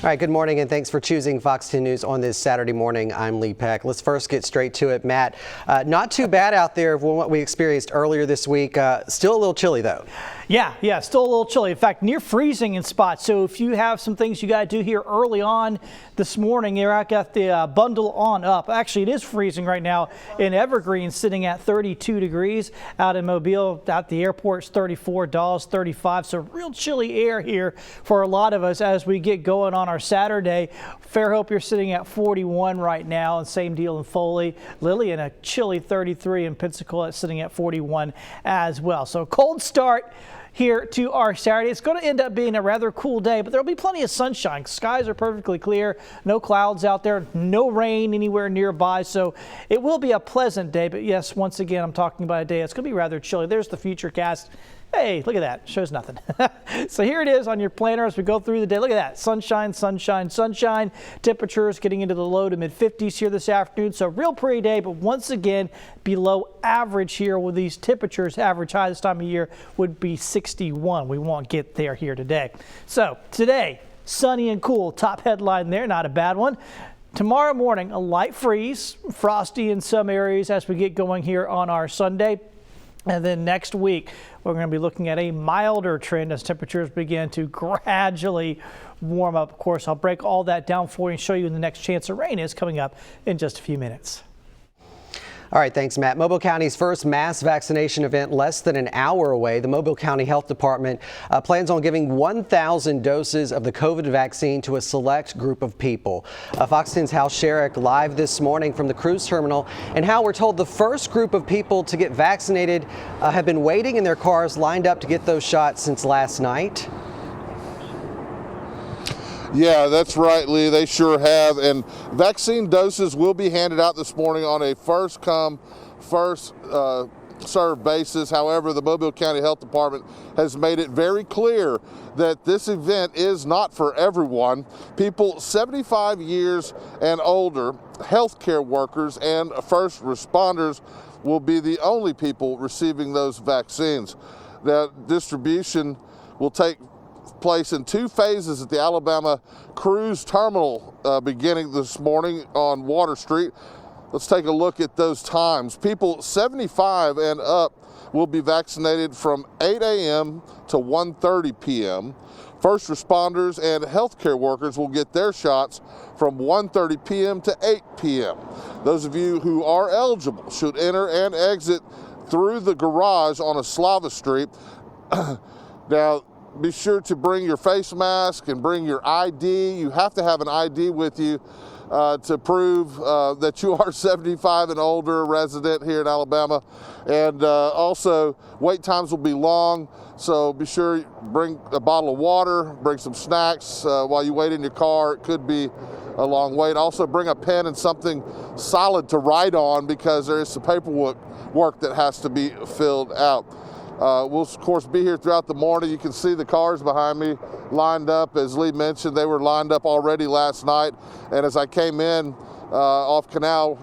All right, good morning and thanks for choosing Fox 10 News on this Saturday morning. I'm Lee Peck. Let's first get straight to it. Matt, not too bad out there from what we experienced earlier this week. Still a little chilly though. Yeah, still a little chilly. In fact, near freezing in spots. So if you have some things you got to do here early on this morning, you're out got the bundle on up. Actually, it is freezing right now in Evergreen, sitting at 32 degrees. Out in Mobile, at the airport, it's 34, Dallas 35. So real chilly air here for a lot of us as we get going on our Saturday. Fairhope, you're sitting at 41 right now, and same deal in Foley. Lillian, a chilly 33, and Pensacola sitting at 41 as well. So cold start here to our Saturday. It's going to end up being a rather cool day, but there'll be plenty of sunshine. Skies are perfectly clear, no clouds out there, no rain anywhere nearby, so it will be a pleasant day. But yes, once again, I'm talking about a day that's going to be rather chilly. There's the future cast. Hey, look at that. Shows nothing. So here it is on your planner as we go through the day. Look at that. Sunshine, sunshine, sunshine. Temperatures getting into the low to mid 50s here this afternoon. So real pretty day, but once again, below average here with these temperatures. Average high this time of year would be 61. We won't get there here today. So today, sunny and cool. Top headline there. Not a bad one. Tomorrow morning, a light freeze, frosty in some areas as we get going here on our Sunday. And then next week, we're going to be looking at a milder trend as temperatures begin to gradually warm up. Of course, I'll break all that down for you and show you when the next chance of rain is coming up in just a few minutes. All right, thanks, Matt. Mobile County's first mass vaccination event less than an hour away. The Mobile County Health Department plans on giving 1,000 doses of the COVID vaccine to a select group of people. Fox 10's Hal Sherrick live this morning from the cruise terminal. And Hal, we're told the first group of people to get vaccinated have been waiting in their cars lined up to get those shots since last night. Yeah, that's right, Lee. They sure have. And vaccine doses will be handed out this morning on a first come, first served basis. However, the Mobile County Health Department has made it very clear that this event is not for everyone. People 75 years and older, healthcare workers, and first responders will be the only people receiving those vaccines. The distribution will take place in two phases at the Alabama Cruise Terminal beginning this morning on Water Street. Let's take a look at those times. People 75 and up will be vaccinated from 8 a.m. to 1:30 p.m. First responders and healthcare workers will get their shots from 1:30 p.m. to 8 p.m. Those of you who are eligible should enter and exit through the garage on Aslava Street. Now, be sure to bring your face mask and bring your ID. You have to have an ID with you to prove that you are 75 and older resident here in Alabama. And also, wait times will be long, so be sure you bring a bottle of water, bring some snacks while you wait in your car. It could be a long wait. Also, bring a pen and something solid to write on because there is some paperwork that has to be filled out. We'll, of course, be here throughout the morning. You can see the cars behind me lined up. As Lee mentioned, they were lined up already last night. And as I came in off Canal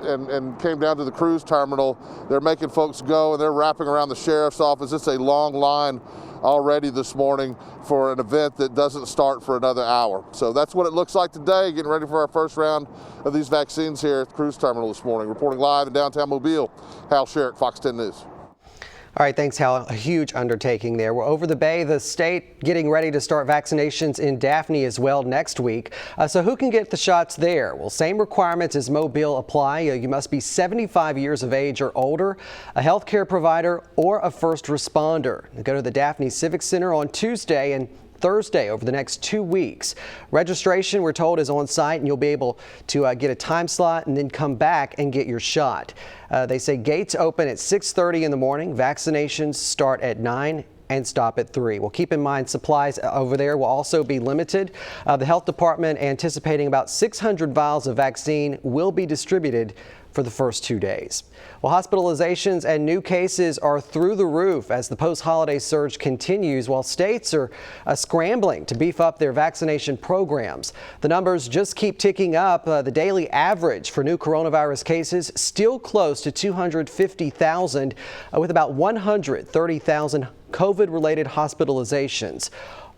and came down to the cruise terminal, they're making folks go, and they're wrapping around the sheriff's office. It's a long line already this morning for an event that doesn't start for another hour. So that's what it looks like today, getting ready for our first round of these vaccines here at the cruise terminal this morning. Reporting live in downtown Mobile, Hal Sherrick, Fox 10 News. All right, thanks, Hal. A huge undertaking there. We're over the bay, the state getting ready to start vaccinations in Daphne as well next week. So who can get the shots there? Well, same requirements as Mobile apply. You must be 75 years of age or older, a healthcare provider, or a first responder. Go to the Daphne Civic Center on Tuesday and Thursday over the next 2 weeks. Registration, we're told, is on site, and you'll be able to get a time slot and then come back and get your shot. They say gates open at 6:30 in the morning. Vaccinations start at 9 and stop at 3. Well, keep in mind supplies over there will also be limited. The health department anticipating about 600 vials of vaccine will be distributed for the first 2 days. Well, hospitalizations and new cases are through the roof as the post-holiday surge continues, while states are scrambling to beef up their vaccination programs. The numbers just keep ticking up. The daily average for new coronavirus cases still close to 250,000, with about 130,000 COVID-related hospitalizations.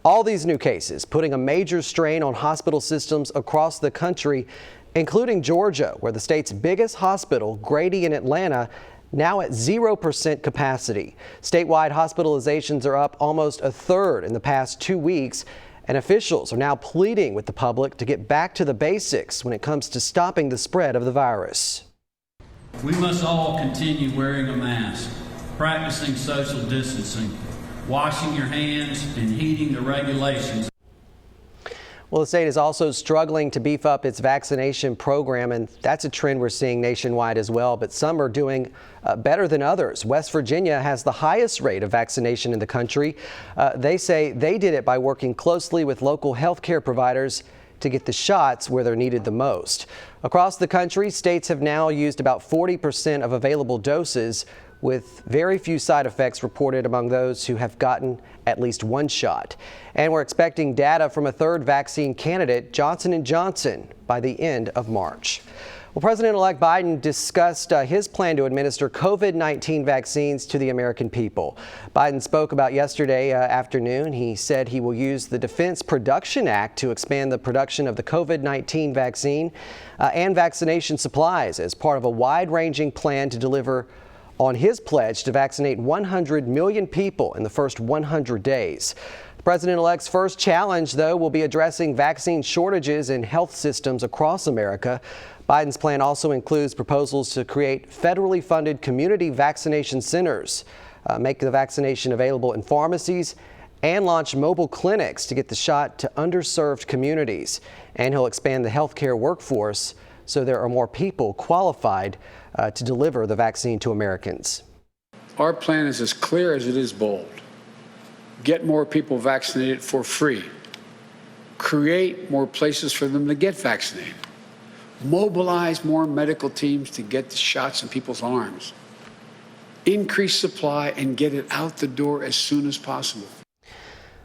All these new cases putting a major strain on hospital systems across the country, including Georgia, where the state's biggest hospital, Grady in Atlanta, now at 0% capacity. Statewide hospitalizations are up almost a third in the past 2 weeks, and officials are now pleading with the public to get back to the basics when it comes to stopping the spread of the virus. We must all continue wearing a mask, practicing social distancing, washing your hands, and heeding the regulations. Well, the state is also struggling to beef up its vaccination program, and that's a trend we're seeing nationwide as well. But some are doing better than others. West Virginia has the highest rate of vaccination in the country. They say they did it by working closely with local healthcare providers to get the shots where they're needed the most. Across the country, states have now used about 40% of available doses, with very few side effects reported among those who have gotten at least one shot. And we're expecting data from a third vaccine candidate, Johnson & Johnson, by the end of March. Well, President-elect Biden discussed his plan to administer COVID-19 vaccines to the American people. Biden spoke about yesterday afternoon. He said he will use the Defense Production Act to expand the production of the COVID-19 vaccine and vaccination supplies as part of a wide-ranging plan to deliver on his pledge to vaccinate 100 million people in the first 100 days. The president-elect's first challenge, though, will be addressing vaccine shortages in health systems across America. Biden's plan also includes proposals to create federally funded community vaccination centers, make the vaccination available in pharmacies, and launch mobile clinics to get the shot to underserved communities. And he'll expand the healthcare workforce so there are more people qualified to deliver the vaccine to Americans. Our plan is as clear as it is bold. Get more people vaccinated for free. Create more places for them to get vaccinated. Mobilize more medical teams to get the shots in people's arms. Increase supply and get it out the door as soon as possible.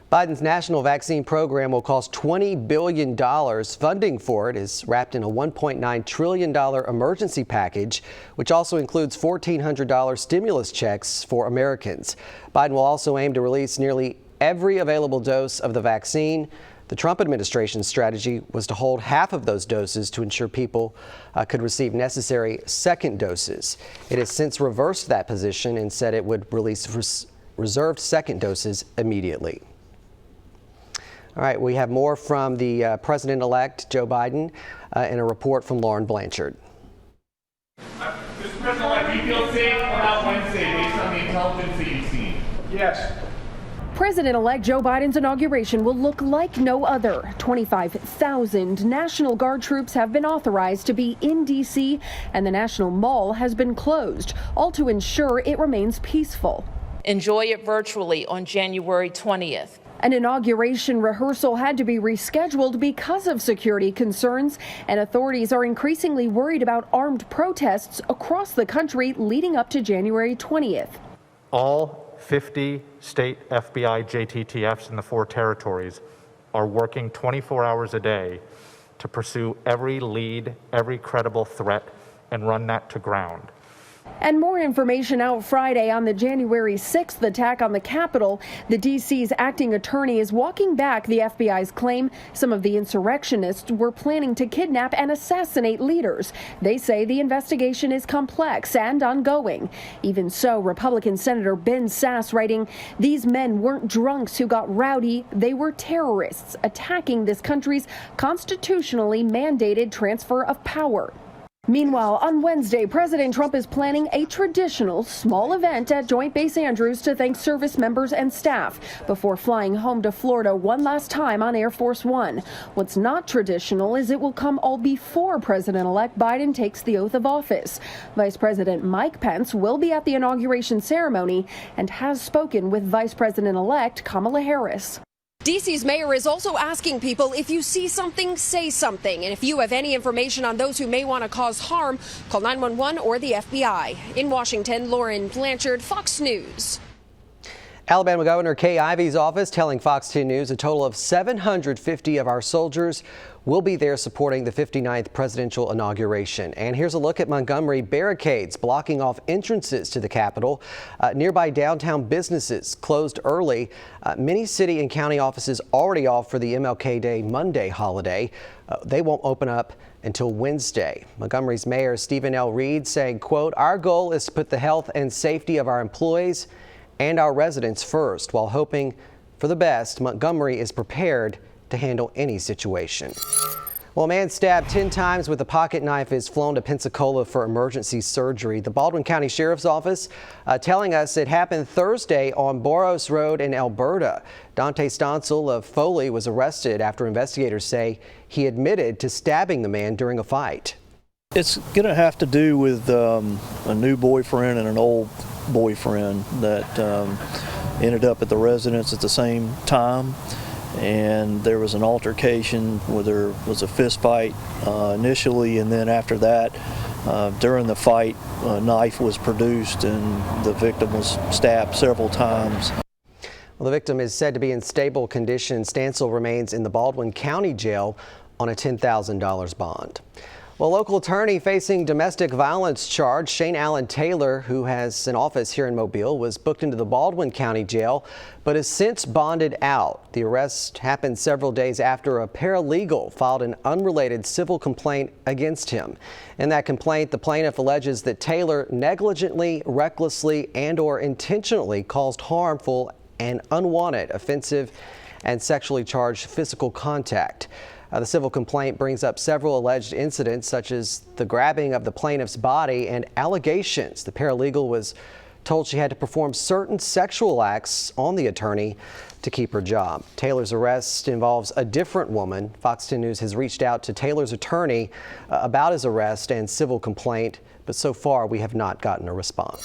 Biden's national vaccine program will cost $20 billion. Funding for it is wrapped in a $1.9 trillion emergency package, which also includes $1,400 stimulus checks for Americans. Biden will also aim to release nearly every available dose of the vaccine. The Trump administration's strategy was to hold half of those doses to ensure people could receive necessary second doses. It has since reversed that position and said it would release reserved second doses immediately. All right, we have more from the President-elect Joe Biden in a report from Lauren Blanchard. Mr. President-elect, do you feel safe about Wednesday based on the intelligence that you've seen? Yes. President-elect Joe Biden's inauguration will look like no other. 25,000 National Guard troops have been authorized to be in D.C., and the National Mall has been closed, all to ensure it remains peaceful. Enjoy it virtually on January 20th. An inauguration rehearsal had to be rescheduled because of security concerns, and authorities are increasingly worried about armed protests across the country leading up to January 20th. All 50 state FBI JTTFs in the 4 territories are working 24 hours a day to pursue every lead, every credible threat, and run that to ground. And more information out Friday on the January 6th attack on the Capitol. The D.C.'s acting attorney is walking back the FBI's claim some of the insurrectionists were planning to kidnap and assassinate leaders. They say the investigation is complex and ongoing. Even so, Republican Senator Ben Sasse writing, "These men weren't drunks who got rowdy. They were terrorists attacking this country's constitutionally mandated transfer of power." Meanwhile, on Wednesday, President Trump is planning a traditional small event at Joint Base Andrews to thank service members and staff before flying home to Florida one last time on Air Force One. What's not traditional is it will come all before President-elect Biden takes the oath of office. Vice President Mike Pence will be at the inauguration ceremony and has spoken with Vice President-elect Kamala Harris. D.C.'s mayor is also asking people, if you see something, say something. And if you have any information on those who may want to cause harm, call 911 or the FBI. In Washington, Lauren Blanchard, Fox News. Alabama Governor Kay Ivey's office telling Fox 10 News a total of 750 of our soldiers will be there supporting the 59th presidential inauguration. And here's a look at Montgomery: barricades blocking off entrances to the Capitol. Nearby downtown businesses closed early. Many city and county offices already off for the MLK Day Monday holiday. They won't open up until Wednesday. Montgomery's Mayor Stephen L. Reed saying, quote, "Our goal is to put the health and safety of our employees and our residents first. While hoping for the best, Montgomery is prepared to handle any situation." Well, a man stabbed 10 times with a pocket knife is flown to Pensacola for emergency surgery. The Baldwin County Sheriff's Office telling us it happened Thursday on Boros Road in Alberta. Dante Stoncil of Foley was arrested after investigators say he admitted to stabbing the man during a fight. It's going to have to do with a new boyfriend and an old boyfriend that ended up at the residence at the same time, and there was an altercation where there was a fist fight initially, and then after that, during the fight, a knife was produced and the victim was stabbed several times. Well, the victim is said to be in stable condition. Stancil remains in the Baldwin County Jail on a $10,000 bond. Well, local attorney facing domestic violence charge, Shane Allen Taylor, who has an office here in Mobile, was booked into the Baldwin County Jail, but has since bonded out. The arrest happened several days after a paralegal filed an unrelated civil complaint against him. In that complaint, the plaintiff alleges that Taylor negligently, recklessly, and/or intentionally caused harmful and unwanted, offensive, and sexually charged physical contact. The civil complaint brings up several alleged incidents, such as the grabbing of the plaintiff's body and allegations the paralegal was told she had to perform certain sexual acts on the attorney to keep her job. Taylor's arrest involves a different woman. Fox 10 News has reached out to Taylor's attorney about his arrest and civil complaint, but so far we have not gotten a response.